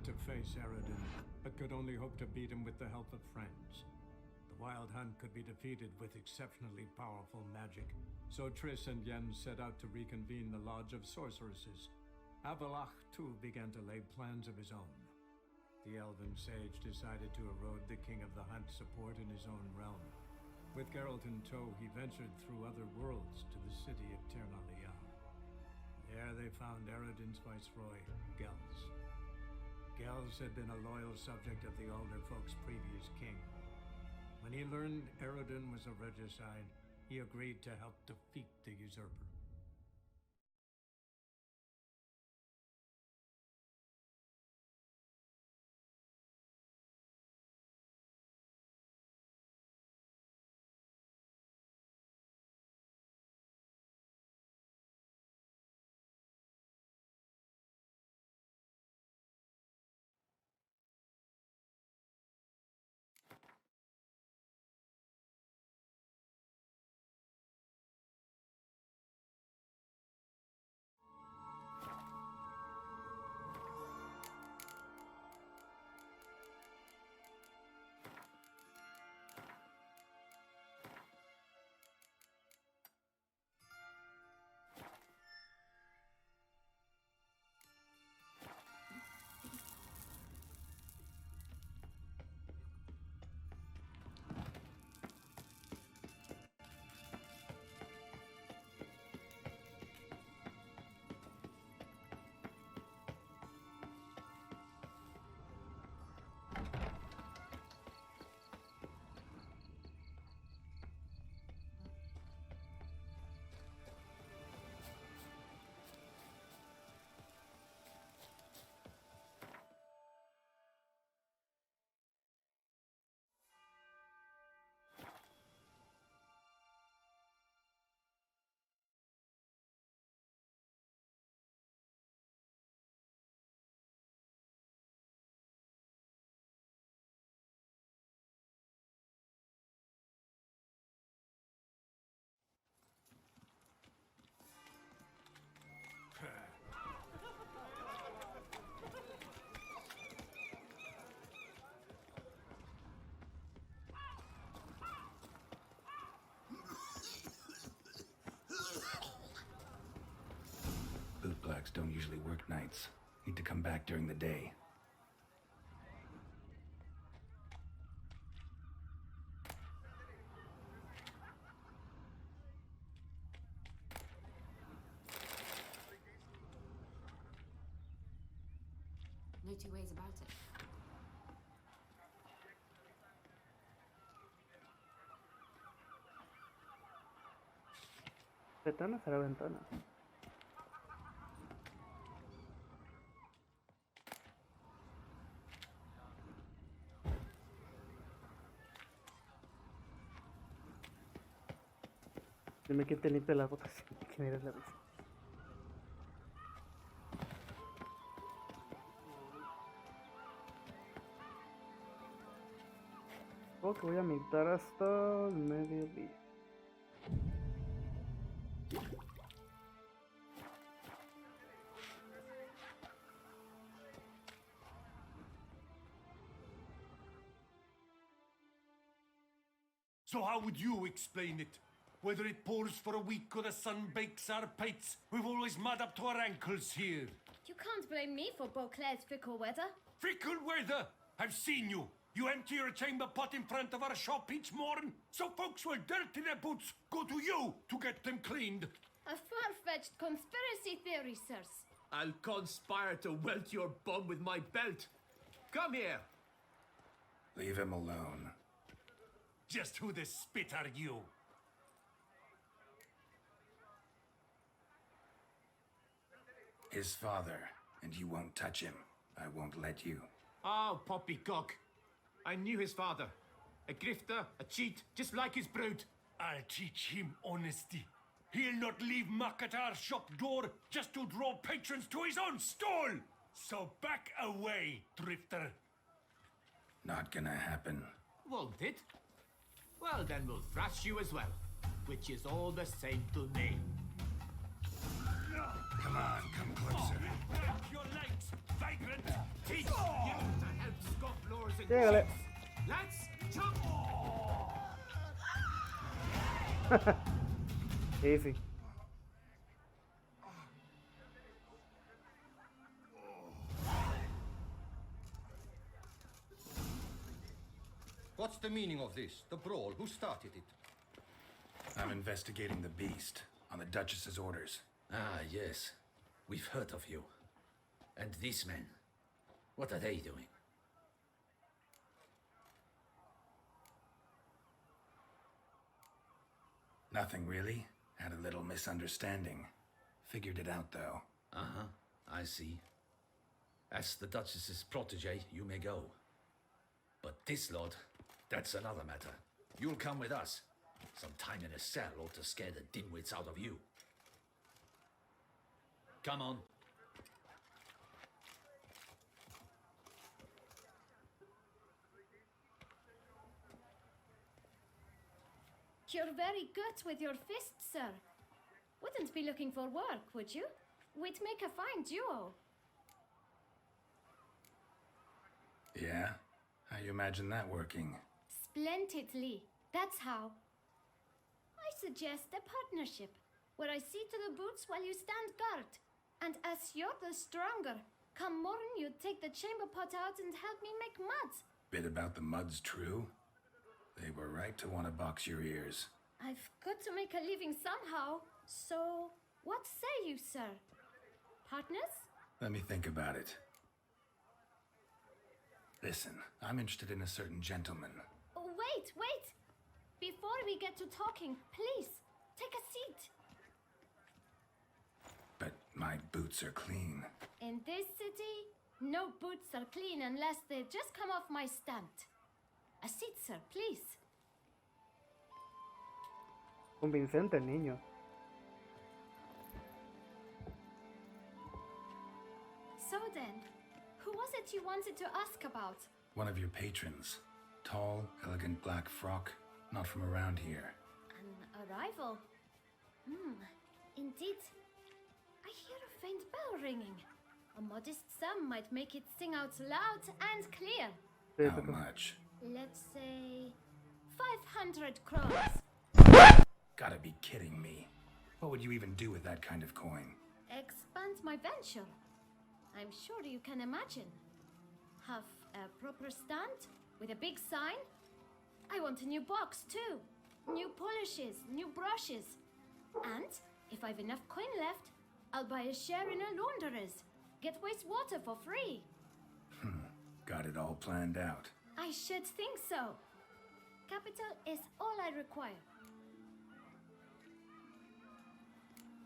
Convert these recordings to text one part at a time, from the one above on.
not to face Eredin, but could only hope to beat him with the help of friends. The Wild Hunt could be defeated with exceptionally powerful magic, so Triss and Yen set out to reconvene the Lodge of Sorceresses. Avalach, too, began to lay plans of his own. The elven sage decided to erode the King of the Hunt support in his own realm. With Geralt in tow, he ventured through other worlds to the city of Ternalia. There they found Eredin's viceroy, Gels. Gels had been a loyal subject of the Alder folk's previous king. When he learned Eredin was a regicide, he agreed to help defeat the usurper. Bootblacks don't usually work nights. Need to come back during the day. No two ways about it. ¿Ventana será ventana? Dime quién te limpia las botas y quién eres la vez. Creo que voy a meditar hasta el mediodía. So how would you explain it? Whether it pours for a week or the sun bakes our pates, we've always mud up to our ankles here. You can't blame me for Beauclair's fickle weather. Fickle weather! I've seen you. You empty your chamber pot in front of our shop each morn, so folks will dirt in their boots go to you to get them cleaned. A far-fetched conspiracy theory, sirs. I'll conspire to welt your bum with my belt. Come here. Leave him alone. Just who the spit are you? His father, and you won't touch him. I won't let you. Oh, poppycock. I knew his father. A grifter, a cheat, just like his brood. I'll teach him honesty. He'll not leave muck at our shop door just to draw patrons to his own stall. So back away, drifter. Not gonna happen. Won't it? Well, then we'll thrash you as well, which is all the same to me. Come on, come closer. Break your legs, vagrant! Teeth! Llégale. Let's jump! Easy. What's the meaning of this? The brawl? Who started it? I'm investigating the beast on the Duchess's orders. Ah, yes. We've heard of you. And these men, what are they doing? Nothing really. Had a little misunderstanding. Figured it out though. Uh-huh, I see. As the Duchess's protege, you may go. But this lot, that's another matter. You'll come with us. Some time in a cell ought to scare the dimwits out of you. Come on. You're very good with your fists, sir. Wouldn't be looking for work, would you? We'd make a fine duo. Yeah? How you imagine that working? Splendidly. That's how. I suggest a partnership, where I see to the boots while you stand guard. And as you're the stronger, come morn you take the chamber pot out and help me make mud. Bit about the mud's true? They were right to want to box your ears. I've got to make a living somehow, so what say you, sir? Partners? Let me think about it. Listen, I'm interested in a certain gentleman. Oh, wait! Before we get to talking, please, take a seat. But my boots are clean. In this city, no boots are clean unless they just come off my stand. A seat, sir, please. Convincente el niño. So then, who was it you wanted to ask about? One of your patrons. Tall, elegant black frock. Not from around here. An arrival? Indeed. I hear a faint bell ringing. A modest sum might make it sing out loud and clear. How much? Let's say 500 crowns. Gotta be kidding me. What would you even do with that kind of coin? Expand my venture. I'm sure you can imagine. Have a proper stand with a big sign. I want a new box too. New polishes, new brushes. And if I've enough coin left, I'll buy a share in a launderer's. Get wastewater for free. Got it all planned out. I should think so. Capital is all I require.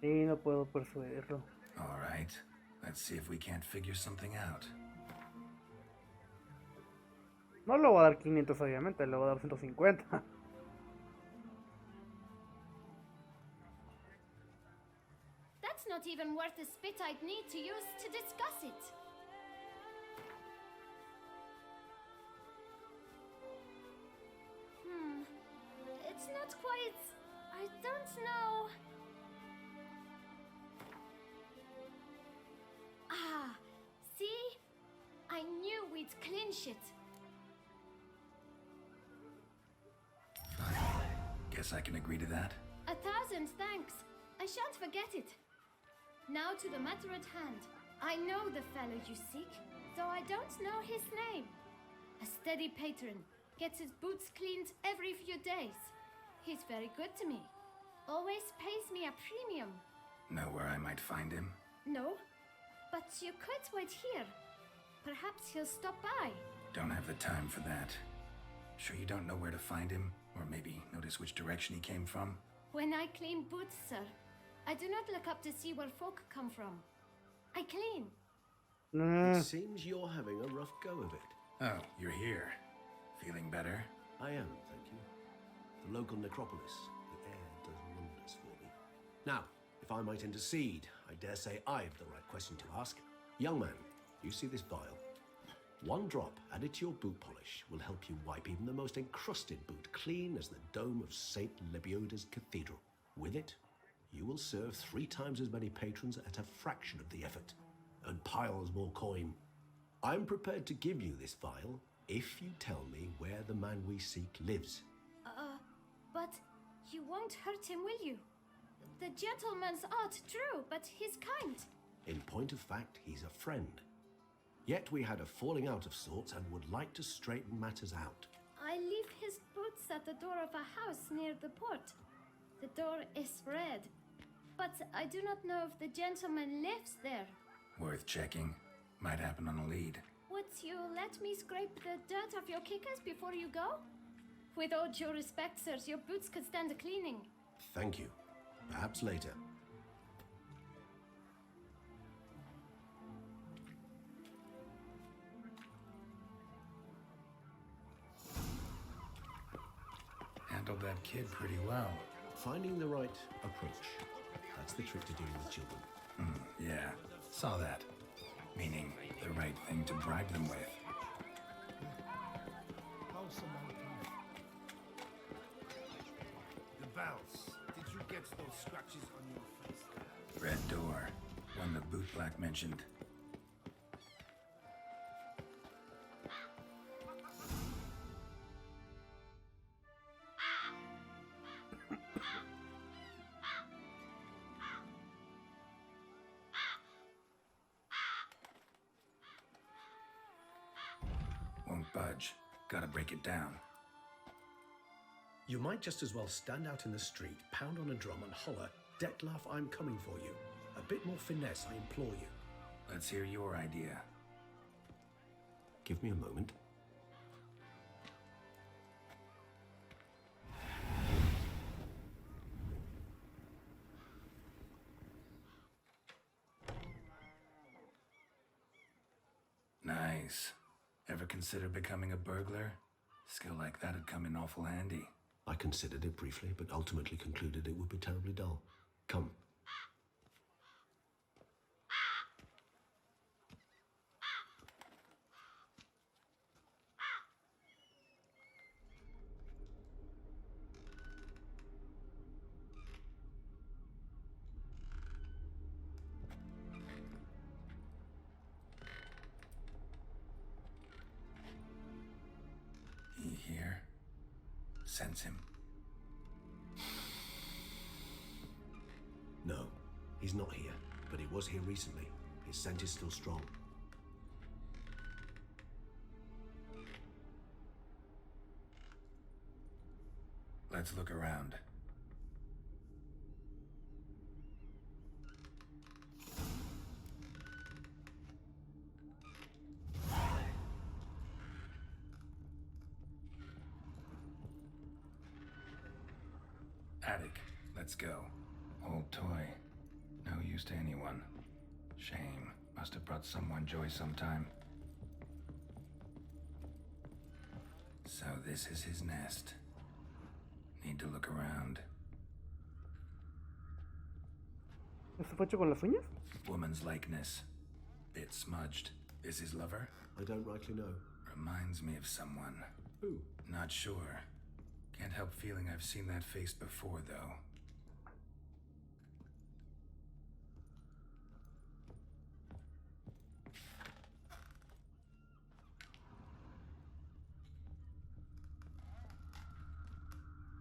Sí, no puedo persuadirlo. All right. Let's see if we can't figure something out. No le voy a dar 500 obviamente, le voy a dar 150. That's not even worth the spit I'd need to use to discuss it. It's not quite... I don't know... Ah, see? I knew we'd clinch it. Fine. Guess I can agree to that. 1,000 thanks. I shan't forget it. Now to the matter at hand. I know the fellow you seek, though I don't know his name. A steady patron, gets his boots cleaned every few days. He's very good to me. Always pays me a premium. Know where I might find him? No, but you could wait here. Perhaps he'll stop by. Don't have the time for that. Sure you don't know where to find him? Or maybe notice which direction he came from? When I clean boots, sir, I do not look up to see where folk come from. I clean. It seems you're having a rough go of it. Oh, you're here. Feeling better? I am, thank you. The local necropolis. The air does wonders for me. Now, if I might intercede, I dare say I've the right question to ask. Young man, you see this vial? One drop added to your boot polish will help you wipe even the most encrusted boot clean as the dome of St. Lebioda's Cathedral. With it, you will serve 3 times as many patrons at a fraction of the effort, and piles more coin. I'm prepared to give you this vial if you tell me where the man we seek lives. But you won't hurt him, will you? The gentleman's art true, but he's kind. In point of fact, he's a friend. Yet we had a falling out of sorts and would like to straighten matters out. I leave his boots at the door of a house near the port. The door is red, but I do not know if the gentleman lives there. Worth checking. Might happen on a lead. Would you let me scrape the dirt off your kickers before you go? With all due respect, sirs, your boots could stand a cleaning. Thank you. Perhaps later. Handled that kid pretty well. Finding the right approach. That's the trick to dealing with children. Yeah, saw that. Meaning, the right thing to bribe them with. The bells. Did you get those scratches on your face? Red door. One the bootblack mentioned. Won't budge. Gotta break it down. You might just as well stand out in the street, pound on a drum and holler, "Detlef, I'm coming for you." A bit more finesse, I implore you. Let's hear your idea. Give me a moment. Nice. Ever consider becoming a burglar? Skill like that'd come in awful handy. I considered it briefly, but ultimately concluded it would be terribly dull. Come. He here? Sense him. No, he's not here, but he was here recently. His scent is still strong. Let's look around. Attic. Let's go. Old toy. No use to anyone. Shame. Must have brought someone joy sometime. So this is his nest. Need to look around. ¿Eso fue hecho con las uñas? Woman's likeness. Bit smudged. Is his lover? I don't rightly know. Reminds me of someone. Who? Not sure. Can't help feeling I've seen that face before, though.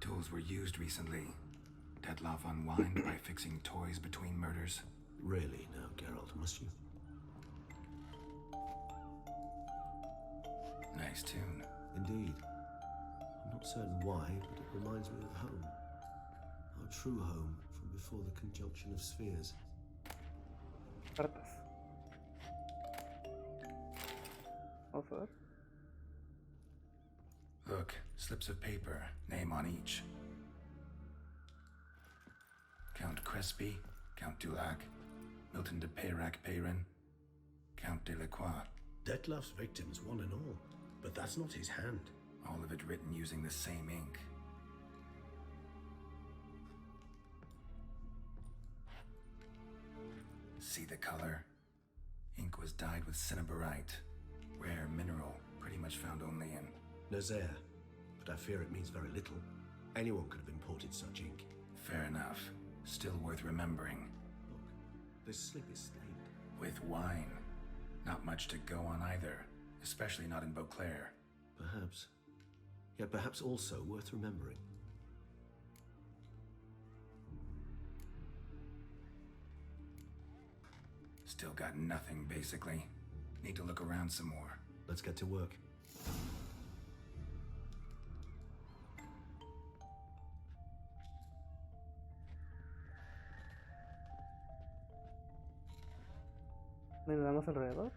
Tools were used recently. Detlef unwind by fixing toys between murders. Really now, Geralt, must you? Nice tune. Indeed. I'm not certain why, but it reminds me of home. Our true home from before the conjunction of spheres. Cartas. Vamos a ver. Look, slips of paper, name on each. Count Crespi, Count Dulac, Milton de Peyrac-Peyrin, Count de la Croix. Detlef's victims, one and all. But that's not his hand. All of it written using the same ink. See the color? Ink was dyed with cinnabarite. Rare mineral, pretty much found only in... Nazaire. But I fear it means very little. Anyone could have imported such ink. Fair enough. Still worth remembering. Look, this slip is stained. With wine. Not much to go on either. Especially not in Beauclair. Perhaps. Yet perhaps also worth remembering. Still got nothing, basically. Need to look around some more. Let's get to work. Le damos alrededor.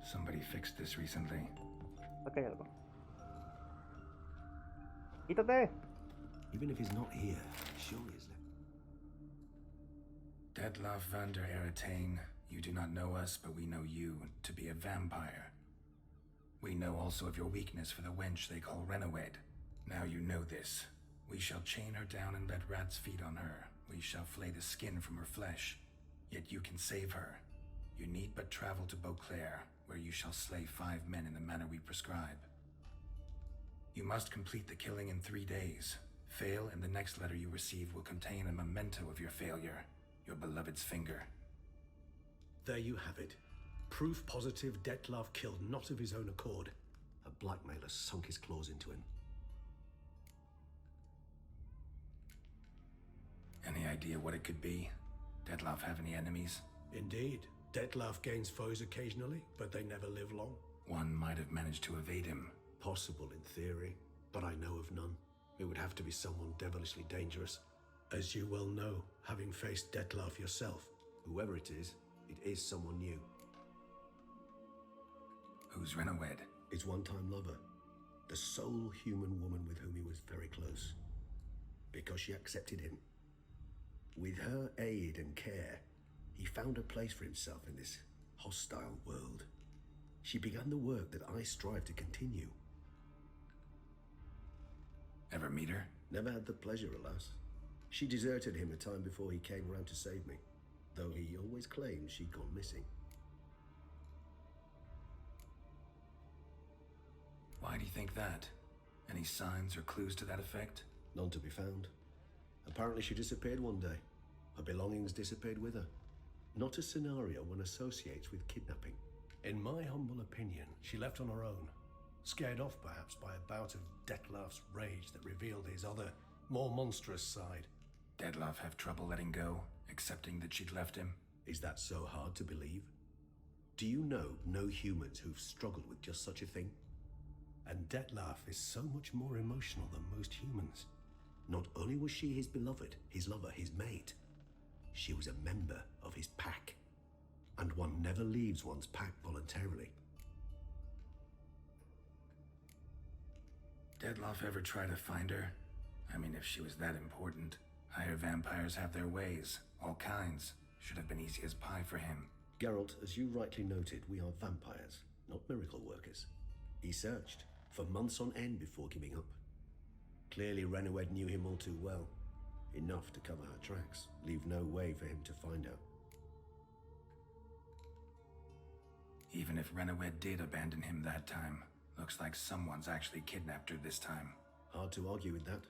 Somebody fixed this recently. Acá hay algo. ¡Quítate! Even if he's not here, surely he's left. Detlav van der Eretain, you do not know us, but we know you to be a vampire. We know also of your weakness for the wench they call Renawed. Now you know this. We shall chain her down and let rats feed on her. We shall flay the skin from her flesh. Yet you can save her. You need but travel to Beauclair, where you shall slay 5 men in the manner we prescribe. You must complete the killing in 3 days. Fail, and the next letter you receive will contain a memento of your failure. Your beloved's finger. There you have it. Proof positive Detlav killed not of his own accord. A blackmailer sunk his claws into him. Any idea what it could be? Detlav have any enemies? Indeed. Detlav gains foes occasionally, but they never live long. One might have managed to evade him. Possible in theory, but I know of none. It would have to be someone devilishly dangerous. As you well know, having faced Detlav yourself, whoever it is someone new. Who's Renawed? His one-time lover. The sole human woman with whom he was very close. Because she accepted him. With her aid and care, he found a place for himself in this hostile world. She began the work that I strive to continue. Ever meet her? Never had the pleasure, alas. She deserted him a time before he came round to save me, though he always claimed she'd gone missing. Why do you think that? Any signs or clues to that effect? None to be found. Apparently she disappeared one day. Her belongings disappeared with her. Not a scenario one associates with kidnapping. In my humble opinion, she left on her own. Scared off perhaps by a bout of Detlav's rage that revealed his other, more monstrous side. Detlav have trouble letting go, accepting that she'd left him? Is that so hard to believe? Do you know no humans who've struggled with just such a thing? And Detlav is so much more emotional than most humans. Not only was she his beloved, his lover, his mate, she was a member of his pack. And one never leaves one's pack voluntarily. Detlav ever try to find her? I mean, if she was that important. Higher vampires have their ways, all kinds. Should have been easy as pie for him. Geralt, as you rightly noted, we are vampires, not miracle workers. He searched for months on end before giving up. Clearly Renawed knew him all too well. Enough to cover her tracks, leave no way for him to find out. Even if Renawed did abandon him that time, looks like someone's actually kidnapped her this time. Hard to argue with that.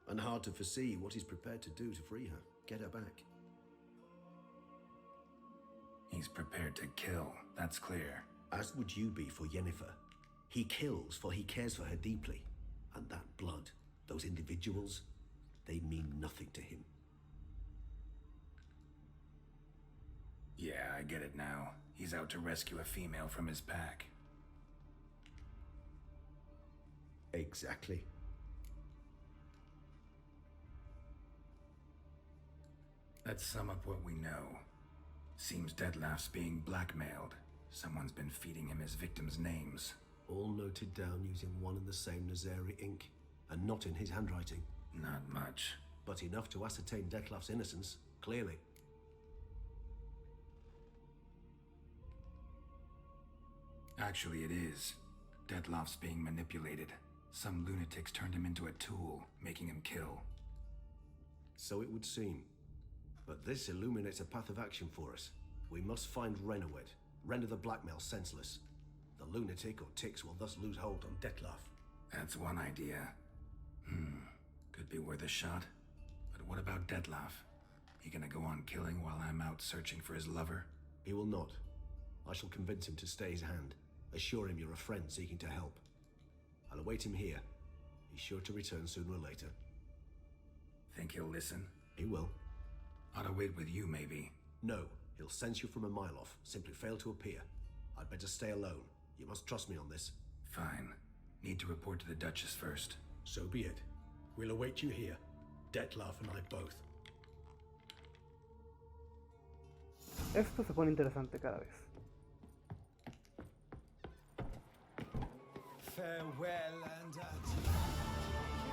And hard to foresee what he's prepared to do to free her, get her back. He's prepared to kill, that's clear. As would you be for Yennefer. He kills for he cares for her deeply. And that blood, those individuals, they mean nothing to him. Yeah, I get it now. He's out to rescue a female from his pack. Exactly. Let's sum up what we know. Seems Detlav's being blackmailed. Someone's been feeding him his victims' names. All noted down using one and the same Nazari ink, and not in his handwriting. Not much. But enough to ascertain Detlav's innocence, clearly. Actually, it is. Detlav's being manipulated. Some lunatics turned him into a tool, making him kill. So it would seem. But this illuminates a path of action for us. We must find Renawed, render the blackmail senseless. The lunatic or ticks will thus lose hold on Detlav. That's one idea. Could be worth a shot. But what about Detlav? He gonna go on killing while I'm out searching for his lover? He will not. I shall convince him to stay his hand. Assure him you're a friend seeking to help. I'll await him here. He's sure to return sooner or later. Think he'll listen? He will. Ought to wait with you, maybe. No, he'll sense you from a mile off. Simply fail to appear. I'd better stay alone. You must trust me on this. Fine. Need to report to the Duchess first. So be it. We'll await you here. Detlef and I both. Esto se pone interesante cada vez. Farewell and adieu.